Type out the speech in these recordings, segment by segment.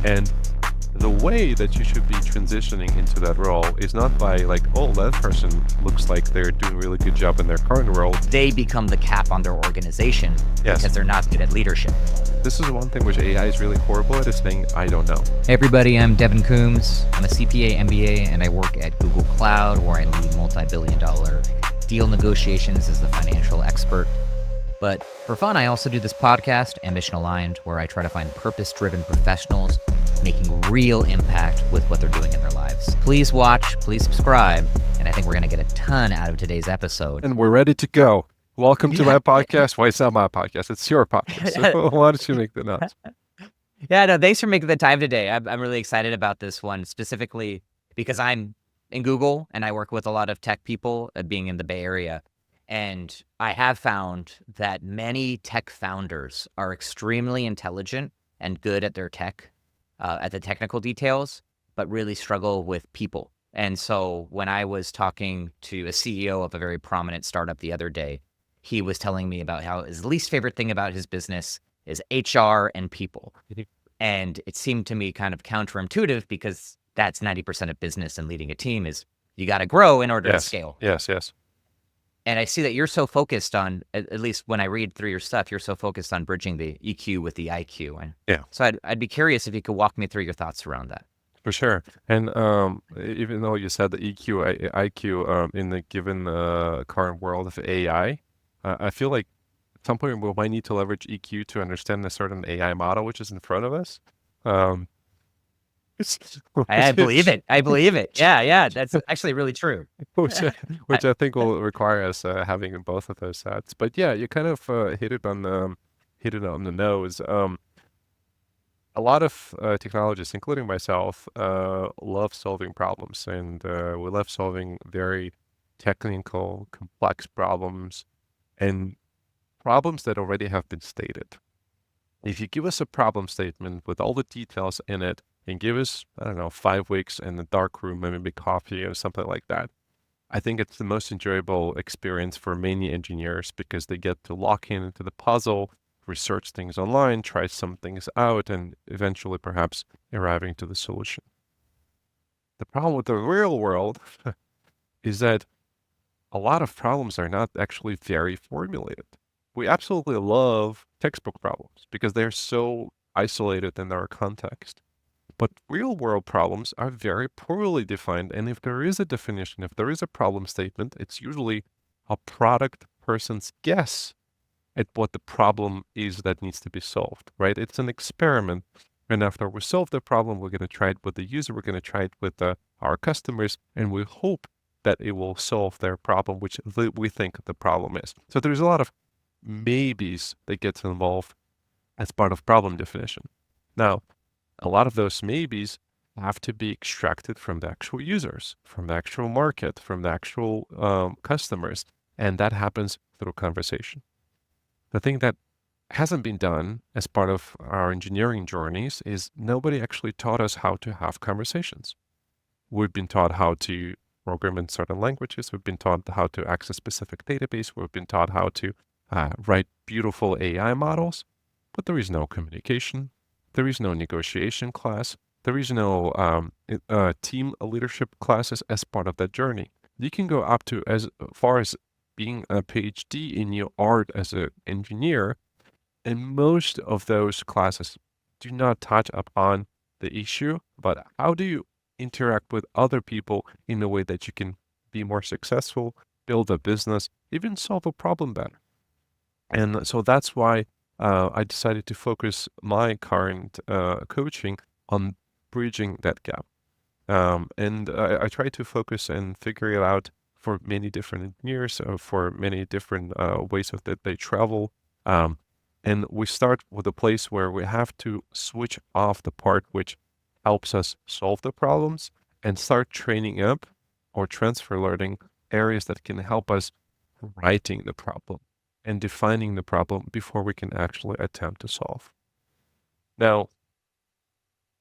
And the way that you should be transitioning into that role is not by like, oh, that person looks like they're doing a really good job in their current role. They become the cap on their organization because they're not good at leadership. This is one thing which AI is really horrible at, is saying, I don't know. Hey everybody, I'm Devin Coombs. I'm a CPA, MBA, and I work at Google Cloud, where I lead multi-billion-dollar deal negotiations as the financial expert. But for fun, I also do this podcast, Ambition Aligned, where I try to find purpose-driven professionals making real impact with what they're doing in their lives. Please watch, please subscribe, and I think we're going to get a ton out of today's episode. And we're ready to go. Welcome to my podcast. Well, it's not my podcast, it's your podcast. So why don't you make the notes? Yeah, no, thanks for making the time today. I'm really excited about this one, specifically because I'm in Google and I work with a lot of tech people, being in the Bay Area. And I have found that many tech founders are extremely intelligent and good at their tech, at the technical details, but really struggle with people. And so when I was talking to a CEO of a very prominent startup the other day, he was telling me about how his least favorite thing about his business is HR and people. And it seemed to me kind of counterintuitive, because that's 90% of business and leading a team is you got to grow in order to scale. Yes. And I see that you're so focused on, at least when I read through your stuff, you're so focused on bridging the EQ with the IQ. And so I'd be curious if you could walk me through your thoughts around that. For sure. And even though you said the EQ, IQ in the given current world of AI, I feel like at some point we might need to leverage EQ to understand a certain AI model which is in front of us. I believe it. Yeah. That's actually really true. which I think will require us having both of those sets. But yeah, you kind of hit it on the nose. A lot of technologists, including myself, love solving problems, and we love solving very technical, complex problems, and problems that already have been stated. If you give us a problem statement with all the details in it, and give us, 5 weeks in the dark room, maybe coffee or something like that, I think it's the most enjoyable experience for many engineers, because they get to lock in into the puzzle, research things online, try some things out, and eventually perhaps arriving to the solution. The problem with the real world is that a lot of problems are not actually very formulated. We absolutely love textbook problems because they're so isolated in their context. But real world problems are very poorly defined. And if there is a definition, if there is a problem statement, it's usually a product person's guess at what the problem is that needs to be solved, right? It's an experiment. And after we solve the problem, we're going to try it with the user, we're going to try it with our customers, and we hope that it will solve their problem, which we think the problem is. So there's a lot of maybes that gets involved as part of problem definition. Now, a lot of those maybes have to be extracted from the actual users, from the actual market, from the actual customers, and that happens through conversation. The thing that hasn't been done as part of our engineering journeys is nobody actually taught us how to have conversations. We've been taught how to program in certain languages. We've been taught how to access specific database. We've been taught how to write beautiful AI models, but there is no communication. There is no negotiation class. There is no team leadership classes as part of that journey. You can go up to as far as being a PhD in your art as an engineer, and most of those classes do not touch upon the issue, but how do you interact with other people in a way that you can be more successful, build a business, even solve a problem better. And so that's why I decided to focus my current coaching on bridging that gap. And I try to focus and figure it out for many different engineers, for many different ways of that they travel. And we start with a place where we have to switch off the part which helps us solve the problems and start training up or transfer learning areas that can help us writing the problem and defining the problem before we can actually attempt to solve. Now,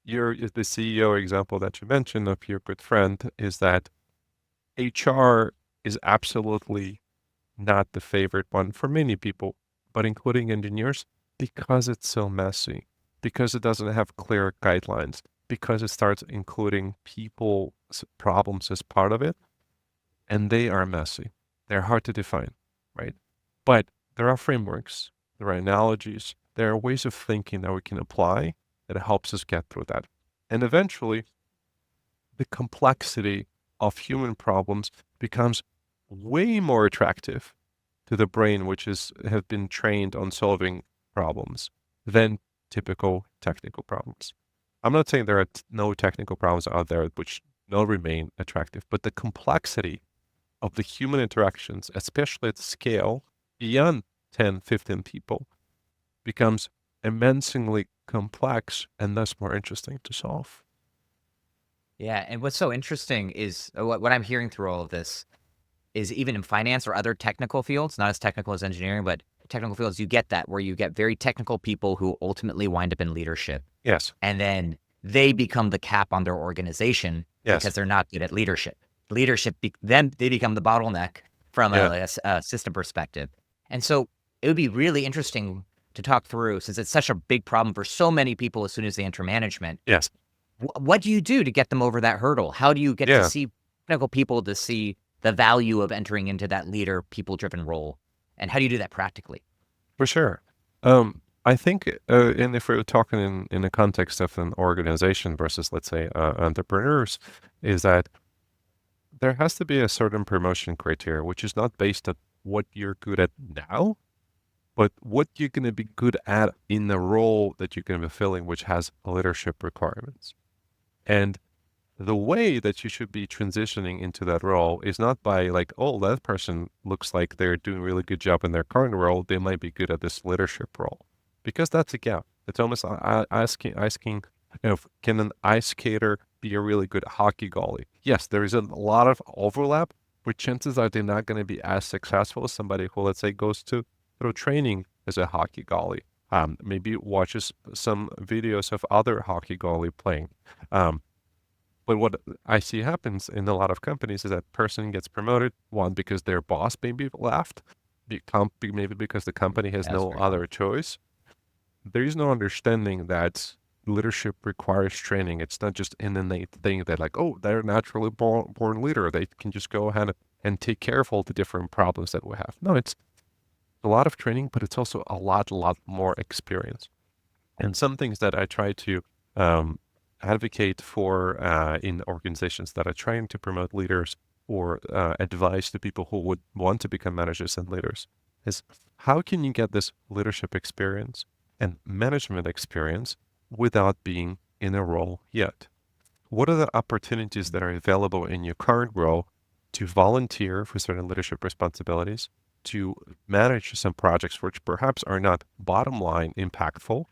the CEO example that you mentioned of your good friend is that HR is absolutely not the favorite one for many people, but including engineers, because it's so messy, because it doesn't have clear guidelines, because it starts including people's problems as part of it, and they are messy. They're hard to define, right? But there are frameworks, there are analogies, there are ways of thinking that we can apply that helps us get through that. And eventually, the complexity of human problems becomes way more attractive to the brain, which has been trained on solving problems, than typical technical problems. I'm not saying there are no technical problems out there which don't remain attractive, but the complexity of the human interactions, especially at scale beyond 10, 15 people, becomes immensely complex and thus more interesting to solve. Yeah, and what's so interesting is what I'm hearing through all of this is even in finance or other technical fields, not as technical as engineering, but technical fields, you get that where you get very technical people who ultimately wind up in leadership. Yes. And then they become the cap on their organization Yes. because they're not good at leadership. Then they become the bottleneck from Yeah. a system perspective. And so it would be really interesting to talk through, since it's such a big problem for so many people as soon as they enter management. Yes. What do you do to get them over that hurdle? How do you get to Yeah. see technical people to see the value of entering into that leader, people-driven role? And how do you do that practically? For sure. I think, and if we're talking in the context of an organization versus, let's say, entrepreneurs, is that there has to be a certain promotion criteria, which is not based on what you're good at now, but what you're going to be good at in the role that you're going to be filling, which has leadership requirements. And the way that you should be transitioning into that role is not by like, oh, that person looks like they're doing a really good job in their current role. They might be good at this leadership role, because that's a gap. It's almost asking, can an ice skater be a really good hockey goalie? Yes, there is a lot of overlap, but chances are they're not going to be as successful as somebody who, let's say, goes through training as a hockey goalie. Maybe watches some videos of other hockey goalie playing. But what I see happens in a lot of companies is that person gets promoted, one, because their boss maybe left, maybe because the company has That's no very common. other choice. There is no understanding that leadership requires training. It's not just an innate thing that like, oh, they're naturally born leader. They can just go ahead and take care of all the different problems that we have. No, it's a lot of training, but it's also a lot more experience. And some things that I try to um, advocate for in organizations that are trying to promote leaders or advise to people who would want to become managers and leaders is, how can you get this leadership experience and management experience without being in a role yet? What are the opportunities that are available in your current role to volunteer for certain leadership responsibilities, to manage some projects which perhaps are not bottom line impactful,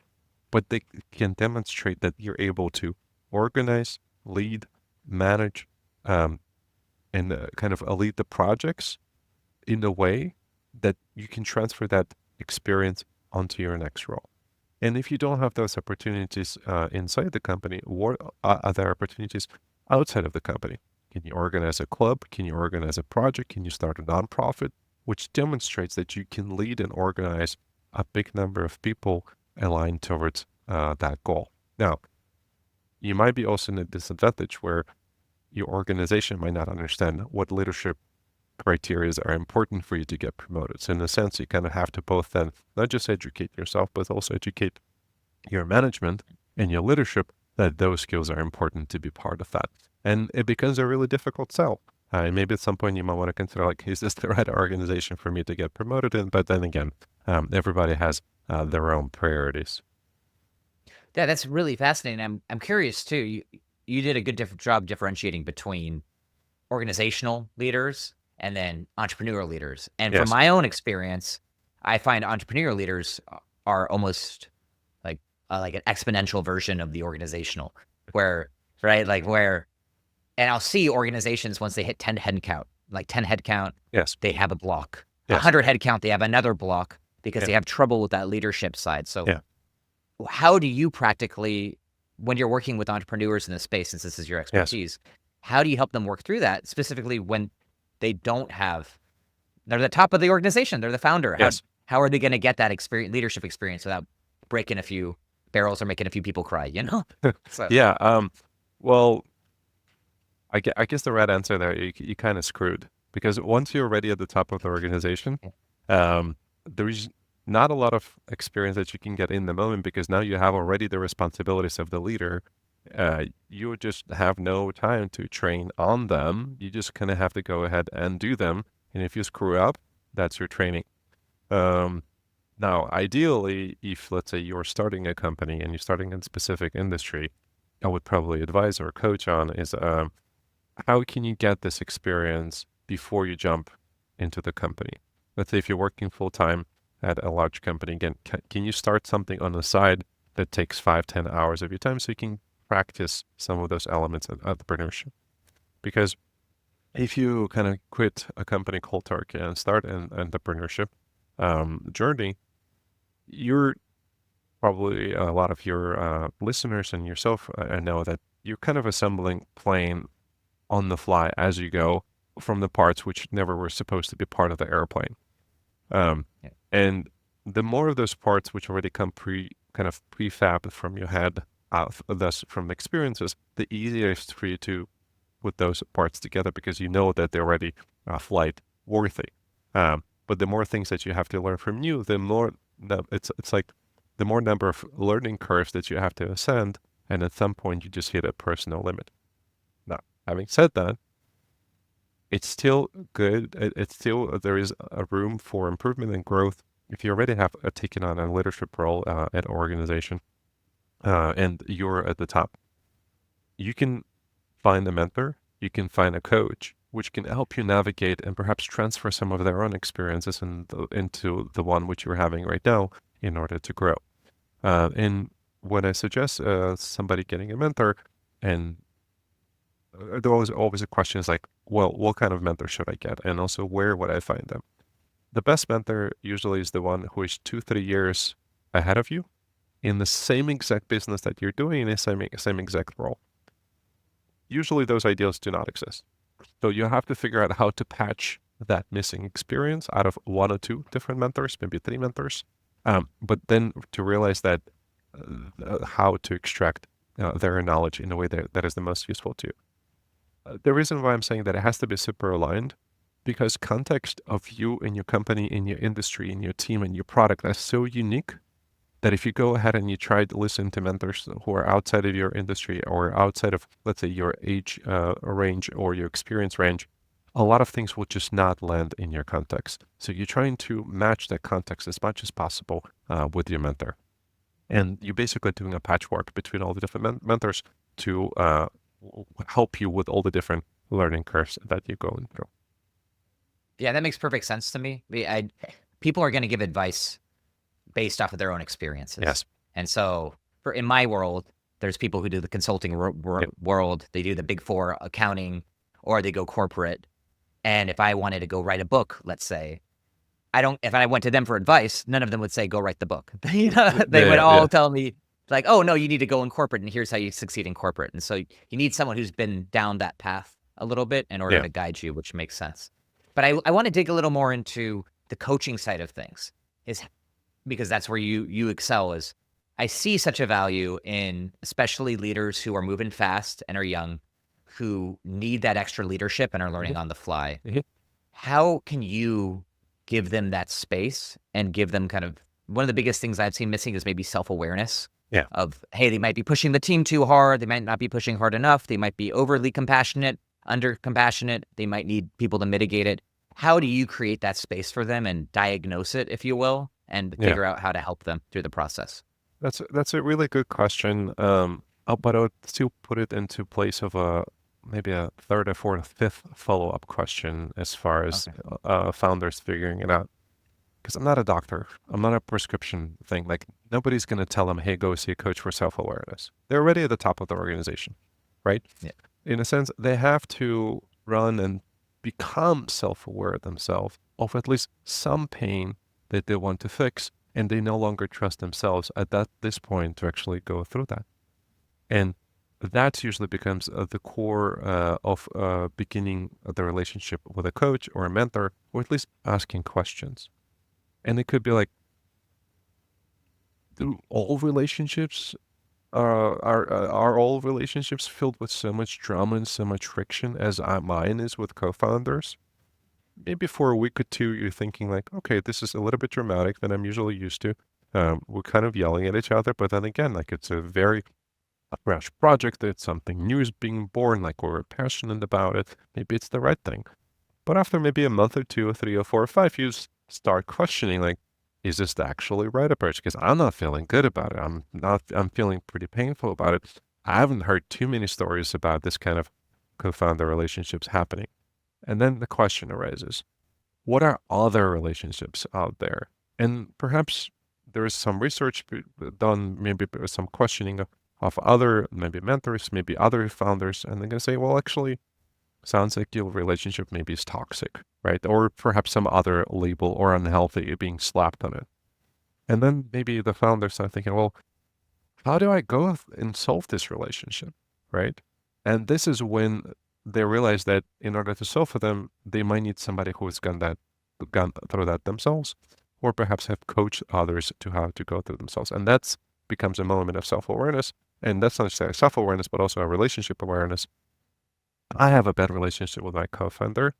but they can demonstrate that you're able to organize, lead, manage, and kind of lead the projects in a way that you can transfer that experience onto your next role. And if you don't have those opportunities inside the company, what are there opportunities outside of the company? Can you organize a club? Can you organize a project? Can you start a nonprofit? Which demonstrates that you can lead and organize a big number of people aligned towards that goal. Now, you might be also in a disadvantage where your organization might not understand what leadership criteria are important for you to get promoted. So in a sense, you kind of have to both then not just educate yourself, but also educate your management and your leadership that those skills are important to be part of that. And it becomes a really difficult sell. And maybe at some point you might want to consider, like, is this the right organization for me to get promoted in? But then again, everybody has their own priorities. Yeah, that's really fascinating. I'm curious too. You did a good job differentiating between organizational leaders and then entrepreneurial leaders. And from Yes. my own experience, I find entrepreneurial leaders are almost like an exponential version of the organizational, where right, like where, and I'll see organizations once they hit 10 head count, like 10 head count, Yes. they have a block. Yes. 100 head count, they have another block because Yeah. they have trouble with that leadership side. So Yeah. how do you practically, when you're working with entrepreneurs in this space, since this is your Yes. expertise, how do you help them work through that, specifically when they don't have, they're the top of the organization, they're the founder. Yes. How are they going to get that leadership experience without breaking a few barrels are making a few people cry, you know? So Yeah. Well, I guess the right answer there, you kind of screwed because once you're already at the top of the organization, yeah. there's not a lot of experience that you can get in the moment because now you have already the responsibilities of the leader. You just have no time to train on them. You just kind of have to go ahead and do them. And if you screw up, that's your training. Um, Now, ideally, if let's say you're starting a company and you're starting in a specific industry, I would probably advise or coach on is how can you get this experience before you jump into the company? Let's say if you're working full time at a large company, again, can you start something on the side that takes 5, 10 hours of your time so you can practice some of those elements of entrepreneurship? Because if you kind of quit a company cold turkey and start an entrepreneurship journey, you're probably a lot of your listeners and yourself know that you're kind of assembling plane on the fly as you go from the parts which never were supposed to be part of the airplane. Um, Yeah. and the more of those parts which already come kind of prefab from your head, thus from experiences, the easier it is for you to put those parts together because you know that they're already flight worthy. But the more things that you have to learn from you, the more it's like the more number of learning curves that you have to ascend, and at some point you just hit a personal limit. Now, having said that, it's still good. It's still there is a room for improvement and growth if you already have taken on a leadership role at an organization and you're at the top. You can find a mentor, you can find a coach, which can help you navigate and perhaps transfer some of their own experiences into the one which you're having right now in order to grow. And when I suggest somebody getting a mentor, and there was always a question is like, well, what kind of mentor should I get? And also, where would I find them? The best mentor usually is the one who is 2, 3 years ahead of you in the same exact business that you're doing in the same exact role. Usually those ideals do not exist. So you have to figure out how to patch that missing experience out of 1 or 2 different mentors, maybe 3 mentors. But then to realize that how to extract their knowledge in a way that is the most useful to you. The reason why I'm saying that it has to be super aligned, because context of you and your company, in your industry, in your team, and your product is so unique that if you go ahead and you try to listen to mentors who are outside of your industry or outside of, let's say, your age range or your experience range, a lot of things will just not land in your context. So you're trying to match that context as much as possible with your mentor. And you're basically doing a patchwork between all the different mentors to help you with all the different learning curves that you're going through. Yeah, that makes perfect sense to me. People are going to give advice based off of their own experiences. Yes. And so in my world, there's people who do the consulting Yep. world, they do the big four accounting, or they go corporate. And if I wanted to go write a book, let's say, if I went to them for advice, none of them would say, go write the book. They would Yeah, all yeah, tell me like, oh no, you need to go in corporate and here's how you succeed in corporate. And so you need someone who's been down that path a little bit in order yeah, to guide you, which makes sense. But I want to dig a little more into the coaching side of things, is because that's where you excel. Is I see such a value in especially leaders who are moving fast and are young, who need that extra leadership and are learning mhm, on the fly. mhm, How can you give them that space and give them kind of one of the biggest things I've seen missing is maybe self-awareness yeah, of, hey, they might be pushing the team too hard. They might not be pushing hard enough. They might be overly compassionate, under compassionate. They might need people to mitigate it. How do you create that space for them and diagnose it, if you will, and yeah. figure out how to help them through the process? That's a really good question. But I would still put it into place of maybe a third or fourth, fifth follow-up question as far as Okay. founders figuring it out. Because I'm not a doctor. I'm not a prescription thing. Like nobody's gonna tell them, "Hey, go see a coach for self-awareness." They're already at the top of the organization, right? Yeah. In a sense, they have to run and become self-aware themselves of at least some pain that they want to fix, and they no longer trust themselves at this point to actually go through that. And that usually becomes the core of beginning the relationship with a coach or a mentor, or at least asking questions. And it could be like, do all relationships are all relationships filled with so much drama and so much friction as mine is with co-founders? Maybe for a week or two, you're thinking like, okay, this is a little bit dramatic than I'm usually used to. We're kind of yelling at each other, but then again, like it's a very fresh project. It's something new is being born. Like we're passionate about it. Maybe it's the right thing. But after maybe a month or two or three or 4 or 5, you start questioning like, is this the actually right approach? Because I'm not feeling good about it. I'm feeling pretty painful about it. I haven't heard too many stories about this kind of co-founder relationships happening. And then the question arises, what are other relationships out there? And perhaps there is some research done, maybe some questioning of other, maybe mentors, maybe other founders, and they're going to say, well, actually, sounds like your relationship maybe is toxic, right? Or perhaps some other label or unhealthy being slapped on it. And then maybe the founders are thinking, well, how do I go and solve this relationship, right? And this is when they realize that in order to solve for them, they might need somebody who has gone through that themselves, or perhaps have coached others to how to go through themselves. And that's becomes a moment of self-awareness. And that's not necessarily self-awareness, but also a relationship awareness. I have a bad relationship with my co-founder.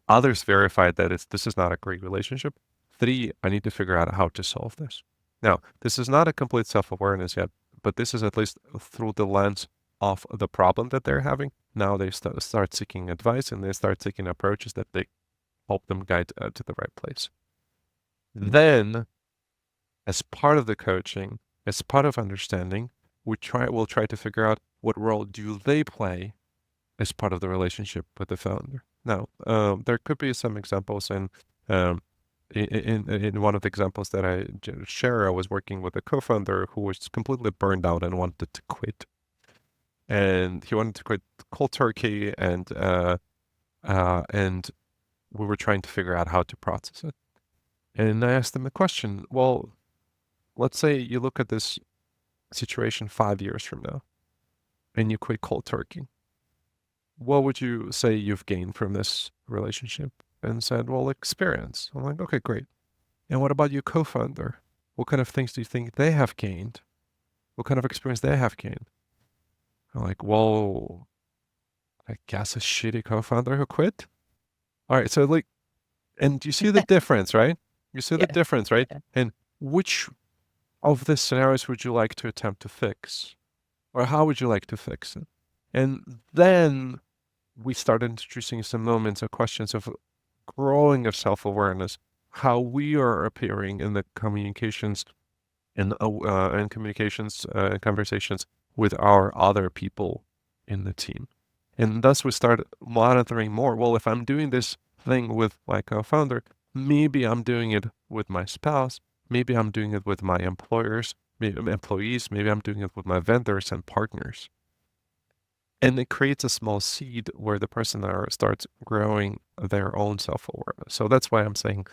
Others verified that this is not a great relationship. 3, I need to figure out how to solve this. Now, this is not a complete self-awareness yet, but this is at least through the lens of the problem that they're having. Now they start seeking advice and they start seeking approaches that they help them guide to the right place. Then, as part of the coaching, as part of understanding, we'll try to figure out what role do they play as part of the relationship with the founder. Now, there could be some examples um, in one of the examples that I share, I was working with a co-founder who was completely burned out and wanted to quit. And he wanted to quit cold turkey, and we were trying to figure out how to process it. And I asked him a question. Well, let's say you look at this situation 5 years from now, and you quit cold turkey. What would you say you've gained from this relationship? And said, well, experience. I'm like, okay, great. And what about your co-founder? What kind of things do you think they have gained? What kind of experience they have gained? I'm like, well, I guess a shitty co-founder who quit. All right, so like, and you see the difference, right? You see the Yeah. difference, right? And which of the scenarios would you like to attempt to fix? Or how would you like to fix it? And then we started introducing some moments or questions of growing of self-awareness, how we are appearing in the communications and communications conversations with our other people in the team. And thus we start monitoring more. Well, if I'm doing this thing with my co-founder, maybe I'm doing it with my spouse, maybe I'm doing it with my employees, maybe I'm doing it with my vendors and partners. And it creates a small seed where the person starts growing their own self-awareness. So that's why I'm saying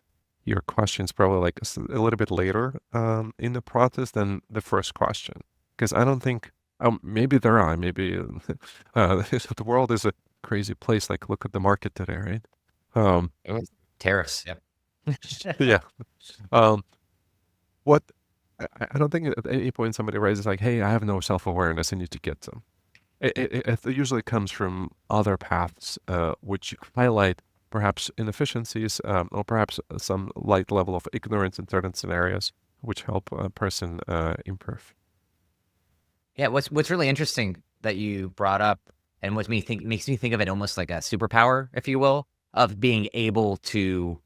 your question's probably like a little bit later in the process than the first question. Because I don't think, maybe there are, maybe the world is a crazy place. Like look at the market today, right? Tariffs. Yep. Yeah. Um, what, I don't think at any point somebody raises like, hey, I have no self-awareness, I need to get some. It usually comes from other paths, which highlight perhaps inefficiencies or perhaps some light level of ignorance in certain scenarios, which help a person improve. Yeah, what's really interesting that you brought up and makes me think of it almost like a superpower, if you will, of being able to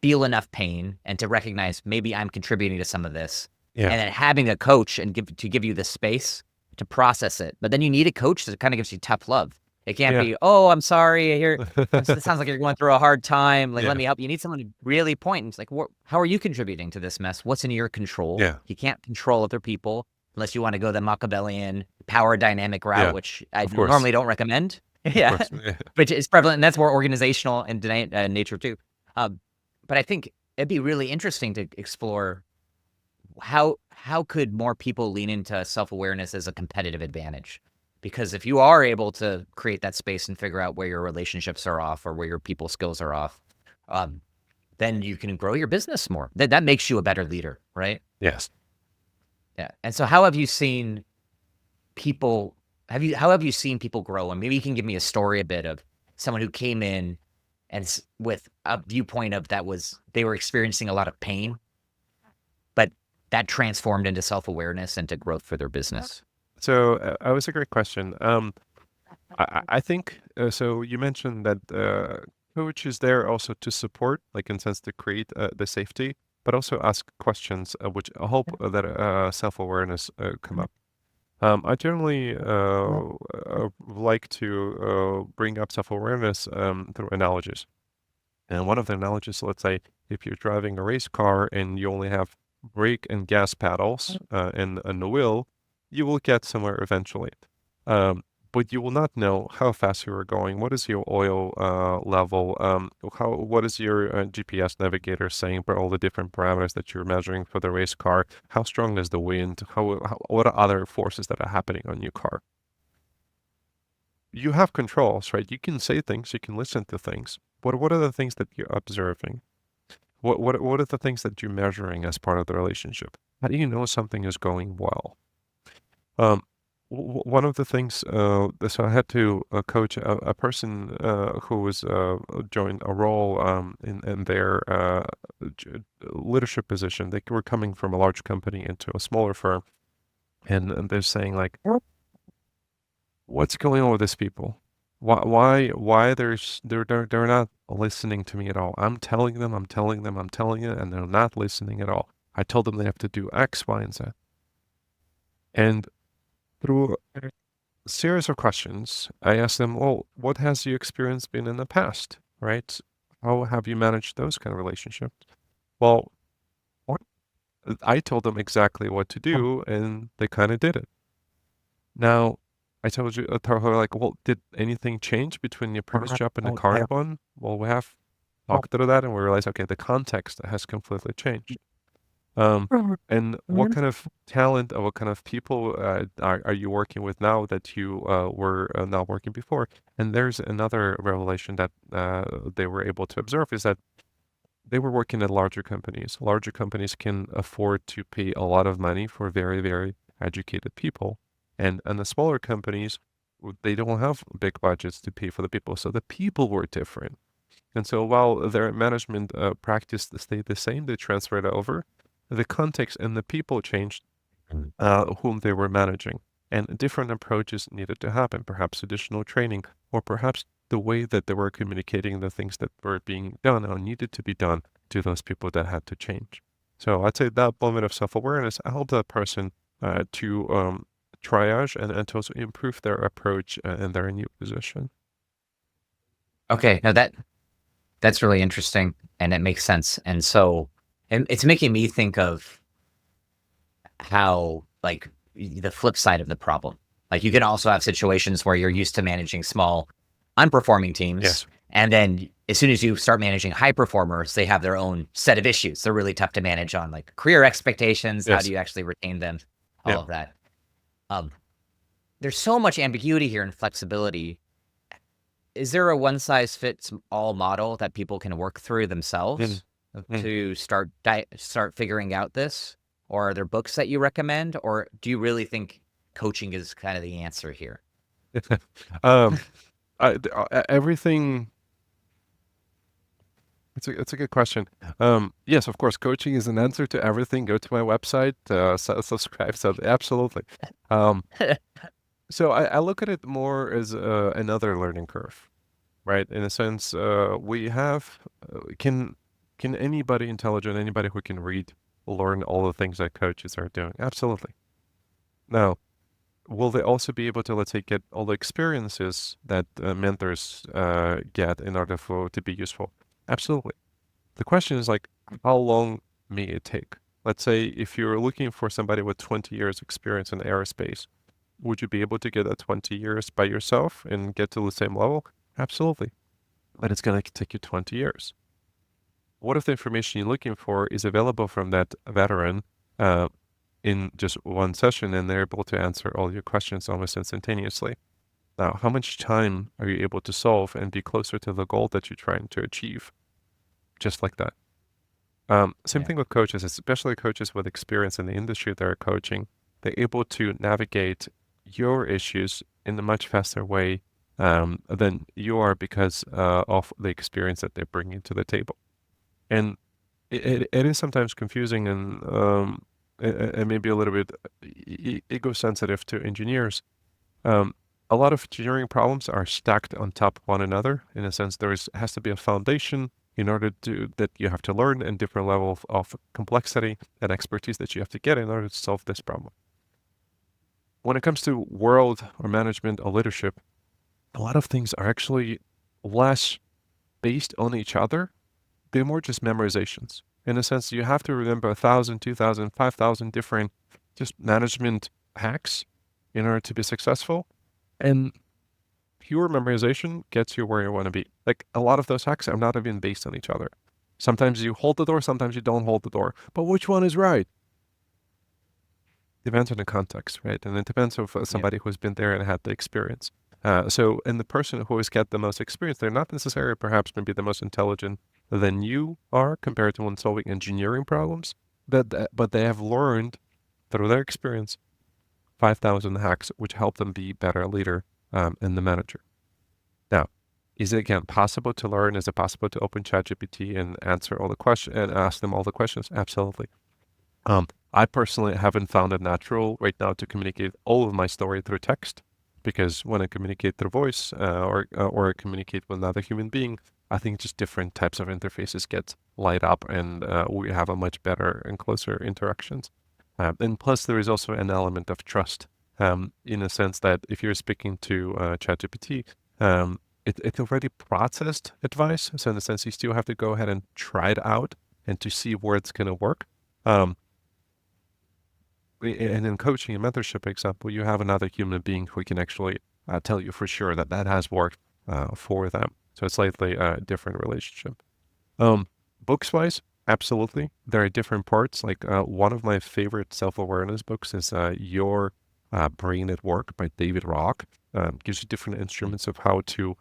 feel enough pain and to recognize maybe I'm contributing to some of this. Yeah. And then having a coach and give you the space to process it. But then you need a coach that kind of gives you tough love. It can't be, oh, I'm sorry. It sounds like you're going through a hard time. Like, let me help you. You need someone to really point and it's like, how are you contributing to this mess? What's in your control? Yeah. You can't control other people unless you want to go the Machiavellian power dynamic route, which I normally don't recommend. Yeah. Which is prevalent. And that's more organizational in nature too. But I think it'd be really interesting to explore how could more people lean into self-awareness as a competitive advantage? Because if you are able to create that space and figure out where your relationships are off or where your people skills are off, then you can grow your business more. That makes you a better leader, right? Yes. Yeah. And so how have you seen people how have you seen people grow? And maybe you can give me a story a bit of someone who came in and with a viewpoint of that was they were experiencing a lot of pain, but that transformed into self-awareness and to growth for their business. So that was a great question. I think so. You mentioned that coach is there also to support, like in sense to create the safety, but also ask questions which I hope that self-awareness come up. I generally like to bring up self-awareness through analogies. And one of the analogies, let's say, if you're driving a race car and you only have brake and gas pedals and the wheel, you will get somewhere eventually. Um, but you will not know how fast you are going. What is your oil level? What is your GPS navigator saying for all the different parameters that you're measuring for the race car? How strong is the wind? What are other forces that are happening on your car? You have controls, right? You can say things, you can listen to things. What are the things that you're observing? What are the things that you're measuring as part of the relationship? How do you know something is going well? Um, one of the things, so I had to coach a person who was joined a role in their leadership position. They were coming from a large company into a smaller firm, and they're saying like, what's going on with these people? Why they're not listening to me at all? I'm telling them, I'm telling them, I'm telling it, and they're not listening at all. I told them they have to do X, Y, and Z. And through a series of questions, I asked them, well, what has your experience been in the past, right? How have you managed those kind of relationships? Well, what- I told them exactly what to do, and they kind of did it. Now, I told her like, well, did anything change between your previous job and the current one? Well, we have talked through that and we realized, okay, the context has completely changed. And what kind of talent or what kind of people are you working with now that you were not working before? And there's another revelation that they were able to observe is that they were working at larger companies. Larger companies can afford to pay a lot of money for very, very educated people. And the smaller companies, they don't have big budgets to pay for the people. So the people were different. And so while their management practice stayed the same, they transferred over, the context and the people changed whom they were managing. And different approaches needed to happen, perhaps additional training, or perhaps the way that they were communicating the things that were being done or needed to be done to those people that had to change. So I'd say that moment of self-awareness helped that person to triage and to also improve their approach in their new position. Okay. Now that's really interesting and it makes sense. And so and it's making me think of how like the flip side of the problem. Like you can also have situations where you're used to managing small unperforming teams Yes. and then as soon as you start managing high performers, they have their own set of issues. They're really tough to manage on like career expectations, how do Yes. you actually retain them, all Yeah. of that. Um there's so much ambiguity here and flexibility. Is there a one size fits all model that people can work through Mm, themselves mm. to start figuring out this? Or are there books that you recommend? Or do you really think coaching is kind of the answer here? um, everything. It's a good question. Yes, of course, coaching is an answer to everything. Go to my website, subscribe. So absolutely. Um, so I look at it more as another learning curve, right? In a sense, we have can anybody intelligent, anybody who can read, learn all the things that coaches are doing? Absolutely. Now, will they also be able to, let's say, get all the experiences that mentors get in order for to be useful? Absolutely. The question is like, how long may it take? Let's say if you're looking for somebody with 20 years experience in aerospace, would you be able to get that 20 years by yourself and get to the same level? Absolutely. But it's going to take you 20 years. What if the information you're looking for is available from that veteran uh, in just one session and they're able to answer all your questions almost instantaneously? Now, how much time are you able to solve and be closer to the goal that you're trying to achieve? Just like that. Same Yeah. thing with coaches, especially coaches with experience in the industry they're coaching. They're able to navigate your issues in a much faster way than you are because of the experience that they're bringing to the table. And it is sometimes confusing and maybe a little bit ego sensitive to engineers. Um, a lot of engineering problems are stacked on top of one another. In a sense, has to be a foundation in order to that you have to learn and different level of complexity and expertise that you have to get in order to solve this problem. When it comes to world or management or leadership, a lot of things are actually less based on each other. They're more just memorizations. In a sense, you have to remember 1,000, 2,000, 5,000 different just management hacks in order to be successful. And pure memorization gets you where you want to be. Like a lot of those hacks are not even based on each other. Sometimes you hold the door, sometimes you don't hold the door. But which one is right? Depends on the context, right? And it depends on Yeah. somebody who's been there and had the experience. And the person who has got the most experience, they're not necessarily perhaps maybe the most intelligent than you are compared to when solving engineering problems, but they have learned through their experience 5,000 hacks which help them be better leader and the manager. Now, is it again possible to learn? Is it possible to open ChatGPT and answer all the questions and ask them all the questions? Absolutely. I personally haven't found it natural right now to communicate all of my story through text because when I communicate through voice or I communicate with another human being, I think just different types of interfaces get light up and we have a much better and closer interactions. And plus, there is also an element of trust in a sense that if you're speaking to ChatGPT, it's already processed advice. So in the sense, you still have to go ahead and try it out and to see where it's going to work. Um, and in coaching and mentorship example, you have another human being who can actually tell you for sure that that has worked for them. So it's slightly a different relationship. Um, books wise, absolutely. There are different parts. Like one of my favorite self-awareness books is Your Brain at Work by David Rock. Gives you different Mm. instruments of how to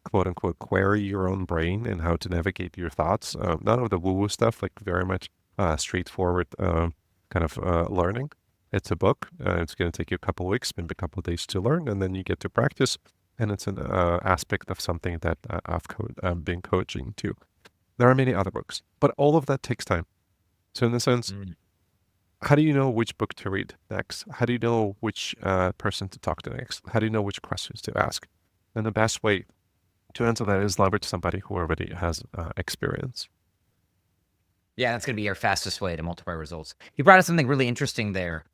quote unquote query your own brain and how to navigate your thoughts. None of the woo-woo stuff, like very much straightforward kind of learning. It's a book. It's going to take you a couple of weeks, maybe a couple of days to learn, and then you get to practice. And it's an aspect of something that I've been coaching too. There are many other books, but all of that takes time. So in the sense, Mm. how do you know which book to read next? How do you know which person to talk to next? How do you know which questions to ask? And the best way to answer that is leverage somebody who already has experience. Yeah, that's gonna be your fastest way to multiply results. You brought up something really interesting there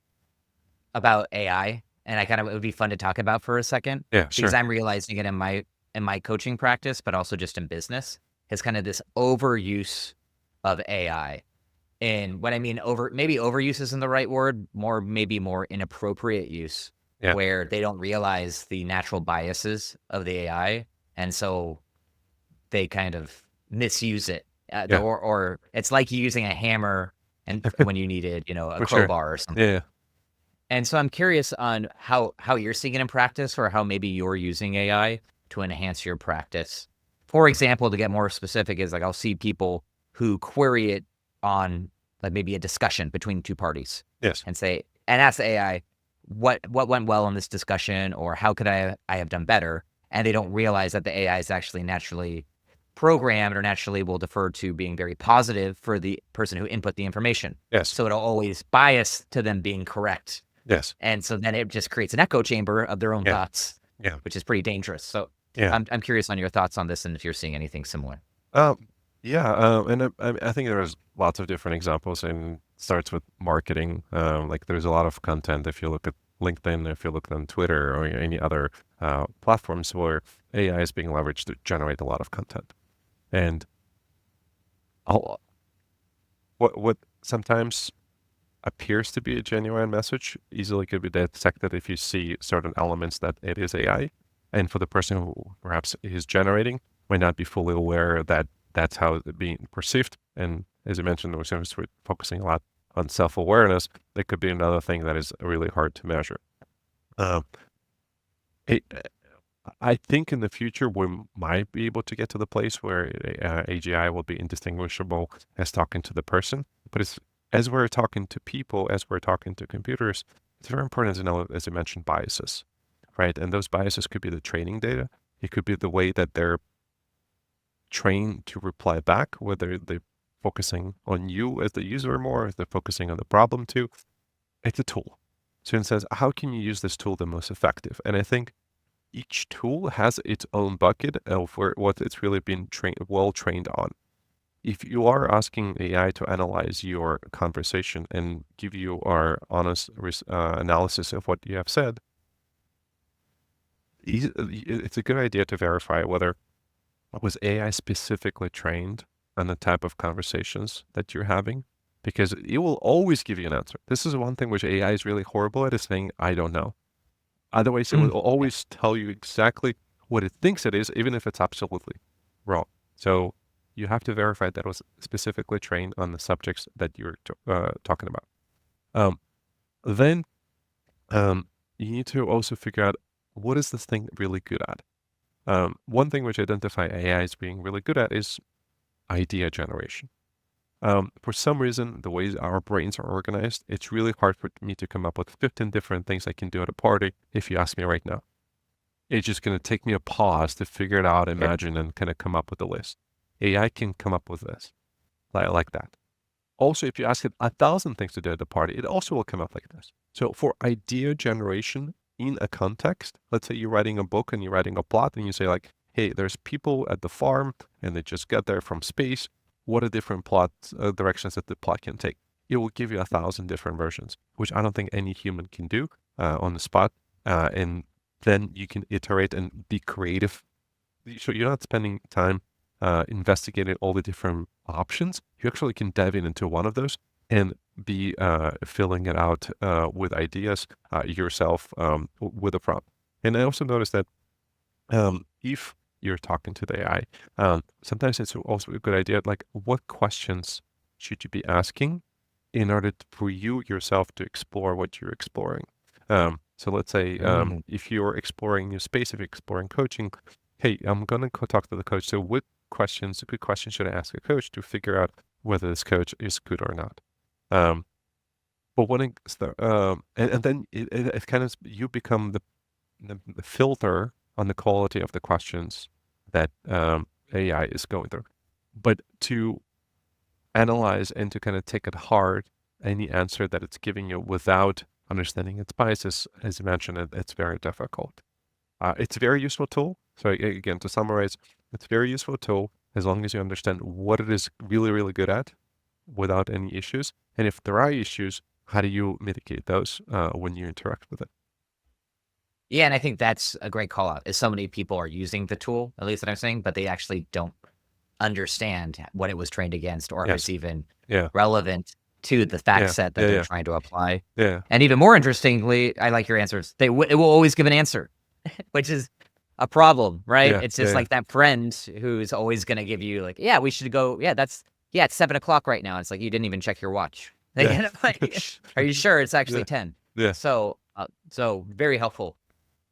about AI, and it would be fun to talk about for a second Yeah, because sure. I'm realizing it in my coaching practice, but also just in business, is kind of this overuse of AI. And what I mean maybe overuse isn't the right word, maybe more inappropriate use Yeah, where they don't realize the natural biases of the AI, and so they kind of misuse it. yeah, Or it's like using a hammer and when you needed, a for sure. crowbar or something. Yeah, And so I'm curious on how you're seeing it in practice or how maybe you're using AI to enhance your practice. For example, to get more specific is like I'll see people who query it on like maybe a discussion between two parties yes, and ask the AI what went well in this discussion or how could I have done better? And they don't realize that the AI is actually naturally programmed or naturally will defer to being very positive for the person who input the information. yes, So it'll always bias to them being correct, yes, and so then it just creates an echo chamber of their own yeah, thoughts, yeah, which is pretty dangerous. So yeah. I'm curious on your thoughts on this and if you're seeing anything similar. Yeah, and I think there's lots of different examples, and starts with marketing. Like there's a lot of content if you look at LinkedIn, if you look on Twitter or any other platforms where AI is being leveraged to generate a lot of content. And I'll, what sometimes appears to be a genuine message easily could be detected if you see certain elements that it is AI. And for the person who perhaps is generating, might not be fully aware that that's how it's being perceived. And as you mentioned, we're focusing a lot on self-awareness. That could be another thing that is really hard to measure. Um, it, I think in the future we might be able to get to the place where AGI will be indistinguishable as talking to the person. But as we're talking to people, as we're talking to computers, it's very important to know, as you mentioned, biases, right? And those biases could be the training data. It could be the way that they're trained to reply back, whether they're focusing on you as the user more, if they're focusing on the problem too. It's a tool. So it says, how can you use this tool the most effective? And I think each tool has its own bucket of what it's really been well trained on. If you are asking AI to analyze your conversation and give you our honest analysis of what you have said, it's a good idea to verify whether was AI specifically trained on the type of conversations that you're having, because it will always give you an answer. This is one thing which AI is really horrible at, is saying, I don't know. Otherwise, it will Yeah. always tell you exactly what it thinks it is, even if it's absolutely wrong. So you have to verify that it was specifically trained on the subjects that you're talking about. Um, then you need to also figure out, what is this thing really good at? One thing which identify AI as being really good at is idea generation. For some reason, the way our brains are organized, it's really hard for me to come up with 15 different things I can do at a party if you ask me right now. It's just going to take me a pause to figure it out, imagine, and kind of come up with a list. AI can come up with this, like that. Also, if you ask it 1,000 things to do at the party, it also will come up like this. So for idea generation in a context, let's say you're writing a book and you're writing a plot and you say like, hey, there's people at the farm and they just got there from space. What are different plot directions that the plot can take? It will give you 1,000 different versions, which I don't think any human can do on the spot. And then you can iterate and be creative. So you're not spending time investigating all the different options. You actually can dive into one of those and be filling it out with ideas yourself with a prompt. And I also noticed that if you're talking to the AI, sometimes it's also a good idea, like what questions should you be asking in order for you yourself to explore what you're exploring. So let's say Mm. if you're exploring new space, if you're exploring coaching, hey, I'm going to go talk to the coach. So what good questions should I ask a coach to figure out whether this coach is good or not? Um, but when it's and then it kind of, you become the filter on the quality of the questions that AI is going through. But to analyze and to kind of take it hard, any answer that it's giving you without understanding its biases, as you mentioned, it's very difficult. It's a very useful tool. So again, to summarize, it's a very useful tool as long as you understand what it is really, really good at without any issues. And if there are issues, how do you mitigate those when you interact with it? Yeah, and I think that's a great call out, is so many people are using the tool, at least that I'm saying, but they actually don't understand what it was trained against or if it's Yes. even Yeah. relevant to the fact Yeah. set that Yeah. they're Yeah. trying to apply. Yeah. And even more interestingly, I like your answers. It will always give an answer, which is a problem, right? Yeah. It's Yeah. just Yeah. like that friend who's always gonna give you like, "Yeah, we should go. Yeah, it's 7 o'clock right now." It's like, you didn't even check your watch. Like, Yeah. like, "Are you sure it's actually Yeah. 10?" Yeah. So very helpful.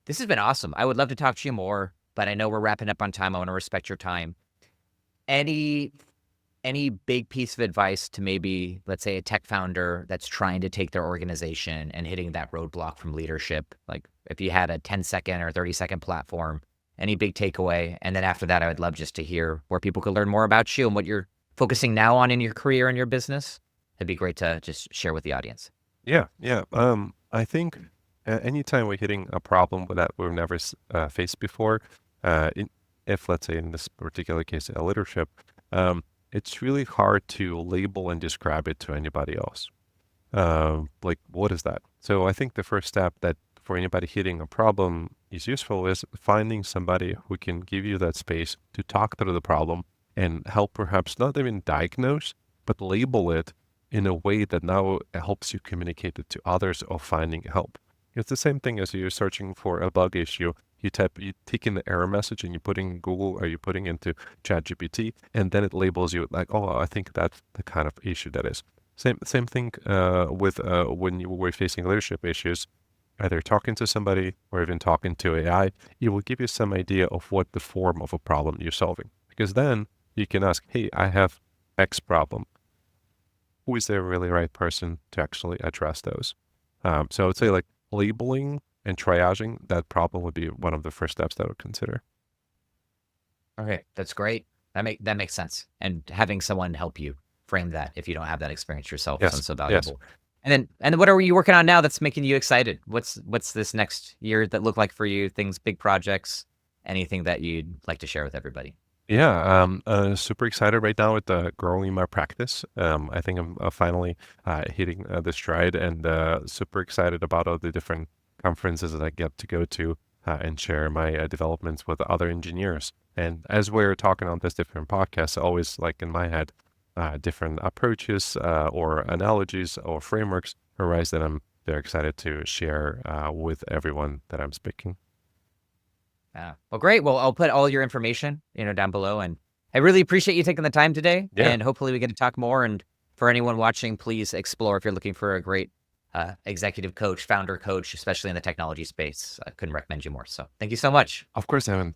This has been awesome. I would love to talk to you more, but I know we're wrapping up on time. I wanna respect your time. Any any big piece of advice to maybe, let's say, a tech founder that's trying to take their organization and hitting that roadblock from leadership? Like, if you had a 10-second or 30-second platform, any big takeaway? And then after that, I would love just to hear where people could learn more about you and what you're focusing now on in your career and your business. It'd be great to just share with the audience. Yeah. Yeah. I think anytime we're hitting a problem that we've never faced before, in, if let's say in this particular case, a leadership, it's really hard to label and describe it to anybody else. Like, what is that? So I think the first step that for anybody hitting a problem is useful is finding somebody who can give you that space to talk through the problem and help perhaps not even diagnose, but label it in a way that now helps you communicate it to others or finding help. It's the same thing as you're searching for a bug issue. You take in the error message and you put in Google or you putting into ChatGPT, and then it labels you like, oh, I think that's the kind of issue that is. Same thing with when you were facing leadership issues. either talking to somebody or even talking to AI, it will give you some idea of what the form of a problem you're solving. Because then you can ask, hey, I have X problem. Who is the really right person to actually address those? So I would say like labeling and triaging that problem would be one of the first steps that I would consider. Okay, that's great. That makes sense. And having someone help you frame that if you don't have that experience yourself Yes. sounds so Yes. valuable. And then what are you working on now that's making you excited? What's this next year that look like for you? Things, big projects, anything that you'd like to share with everybody? Yeah, super excited right now with growing my practice. I think I'm finally hitting the stride and super excited about all the different conferences that I get to go to and share my developments with other engineers. And as we're talking on this different podcasts, always like in my head, different approaches or analogies or frameworks arise that I'm very excited to share with everyone that I'm speaking. Yeah. Well, great. Well, I'll put all your information, down below. And I really appreciate you taking the time today. Yeah. And hopefully we get to talk more. And for anyone watching, please explore if you're looking for a great executive coach, founder coach, especially in the technology space. I couldn't recommend you more. So thank you so much. Of course, Evan.